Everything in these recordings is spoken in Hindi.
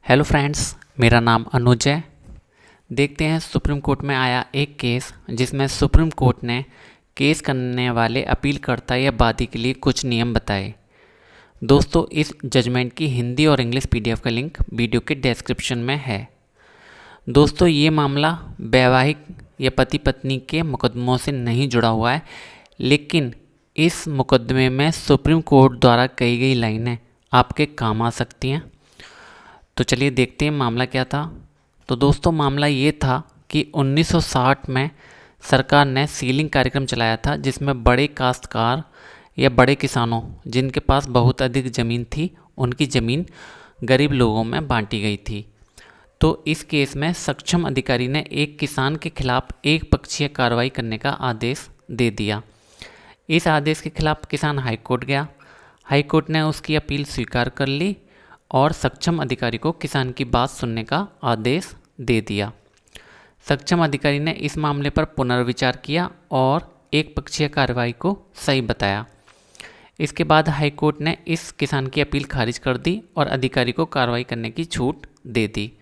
हेलो फ्रेंड्स, मेरा नाम अनुज है। देखते हैं सुप्रीम कोर्ट में आया एक केस जिसमें सुप्रीम कोर्ट ने केस करने वाले अपीलकर्ता या वादी के लिए कुछ नियम बताए। दोस्तों, इस जजमेंट की हिंदी और इंग्लिश पीडीएफ का लिंक वीडियो के डिस्क्रिप्शन में है। दोस्तों, ये मामला वैवाहिक या पति पत्नी के मुकदमों से नहीं जुड़ा हुआ है, लेकिन इस मुकदमे में सुप्रीम कोर्ट द्वारा कही गई लाइनें आपके काम आ सकती हैं। तो चलिए देखते हैं मामला क्या था। तो दोस्तों, मामला ये था कि 1960 में सरकार ने सीलिंग कार्यक्रम चलाया था, जिसमें बड़े काश्तकार या बड़े किसानों जिनके पास बहुत अधिक ज़मीन थी, उनकी ज़मीन गरीब लोगों में बांटी गई थी। तो इस केस में सक्षम अधिकारी ने एक किसान के खिलाफ एक पक्षीय कार्रवाई करने का आदेश दे दिया। इस आदेश के खिलाफ किसान हाईकोर्ट गया। हाईकोर्ट ने उसकी अपील स्वीकार कर ली और सक्षम अधिकारी को किसान की बात सुनने का आदेश दे दिया। सक्षम अधिकारी ने इस मामले पर पुनर्विचार किया और एक पक्षीय कार्रवाई को सही बताया। इसके बाद हाईकोर्ट ने इस किसान की अपील खारिज कर दी और अधिकारी को कार्रवाई करने की छूट दे दी।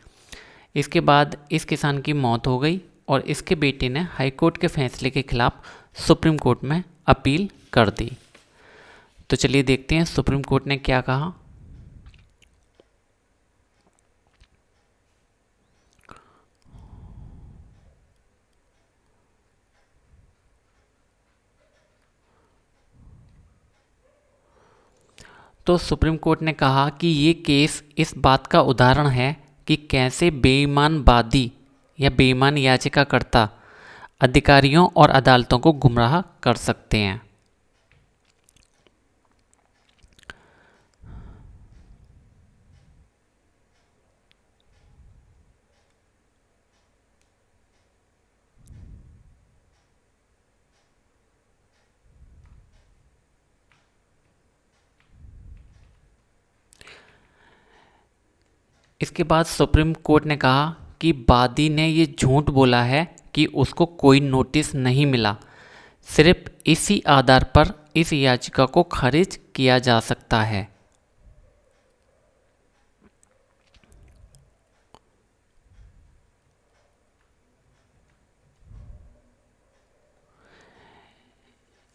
इसके बाद इस किसान की मौत हो गई और इसके बेटे ने हाईकोर्ट के फैसले के खिलाफ सुप्रीम कोर्ट में अपील कर दी। तो चलिए देखते हैं सुप्रीम कोर्ट ने क्या कहा। तो सुप्रीम कोर्ट ने कहा कि ये केस इस बात का उदाहरण है कि कैसे बेईमान वादी या बेईमान याचिकाकर्ता अधिकारियों और अदालतों को गुमराह कर सकते हैं। इसके बाद सुप्रीम कोर्ट ने कहा कि वादी ने ये झूठ बोला है कि उसको कोई नोटिस नहीं मिला। सिर्फ इसी आधार पर इस याचिका को खारिज किया जा सकता है।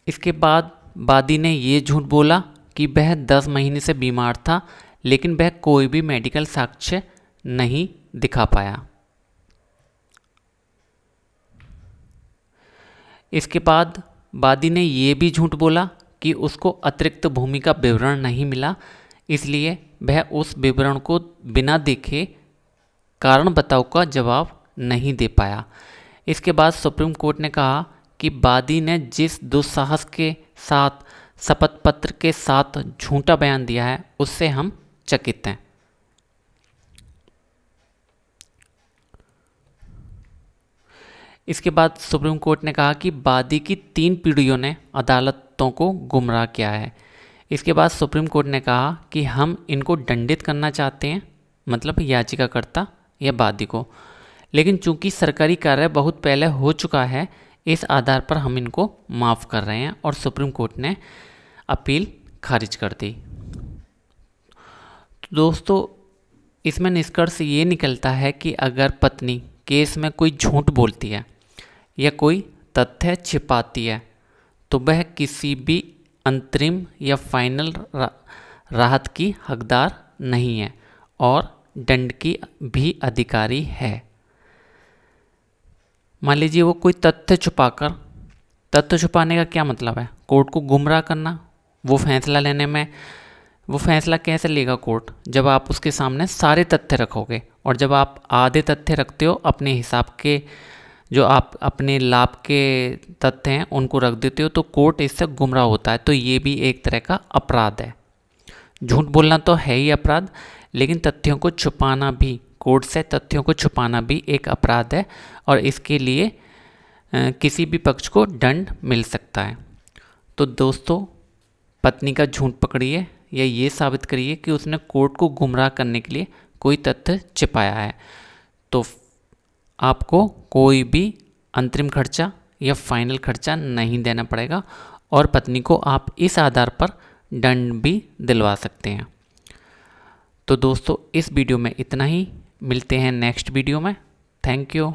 इसके बाद वादी ने ये झूठ बोला कि वह 10 महीने से बीमार था, लेकिन वह कोई भी मेडिकल साक्ष्य नहीं दिखा पाया। इसके बाद वादी ने ये भी झूठ बोला कि उसको अतिरिक्त भूमि का विवरण नहीं मिला, इसलिए वह उस विवरण को बिना देखे कारण बताओ का जवाब नहीं दे पाया। इसके बाद सुप्रीम कोर्ट ने कहा कि वादी ने जिस दुस्साहस के साथ शपथ पत्र के साथ झूठा बयान दिया है, उससे हम चकित हैं। इसके बाद सुप्रीम कोर्ट ने कहा कि वादी की 3 पीढ़ियों ने अदालतों को गुमराह किया है। इसके बाद सुप्रीम कोर्ट ने कहा कि हम इनको दंडित करना चाहते हैं, मतलब याचिकाकर्ता या वादी को, लेकिन चूंकि सरकारी कार्य बहुत पहले हो चुका है, इस आधार पर हम इनको माफ़ कर रहे हैं और सुप्रीम कोर्ट ने अपील खारिज कर दी। तो दोस्तों, इसमें निष्कर्ष ये निकलता है कि अगर पत्नी केस में कोई झूठ बोलती है या कोई तथ्य छिपाती है, तो वह किसी भी अंतरिम या फाइनल राहत की हकदार नहीं है और दंड की भी अधिकारी है। मान लीजिए वो कोई तथ्य छुपाने का क्या मतलब है? कोर्ट को गुमराह करना। वो फैसला लेने में, वो फैसला कैसे लेगा कोर्ट? जब आप उसके सामने सारे तथ्य रखोगे, और जब आप आधे तथ्य रखते हो अपने हिसाब के, जो आप अपने लाभ के तथ्य हैं उनको रख देते हो, तो कोर्ट इससे गुमराह होता है। तो ये भी एक तरह का अपराध है। झूठ बोलना तो है ही अपराध, लेकिन तथ्यों को छुपाना भी, कोर्ट से तथ्यों को छुपाना भी एक अपराध है और इसके लिए किसी भी पक्ष को दंड मिल सकता है। तो दोस्तों, पत्नी का झूठ पकड़िए या ये साबित करिए कि उसने कोर्ट को गुमराह करने के लिए कोई तथ्य छिपाया है, तो आपको कोई भी अंतरिम खर्चा या फाइनल खर्चा नहीं देना पड़ेगा और पत्नी को आप इस आधार पर दंड भी दिलवा सकते हैं। तो दोस्तों इस वीडियो में इतना ही, मिलते हैं नेक्स्ट वीडियो में। Thank you.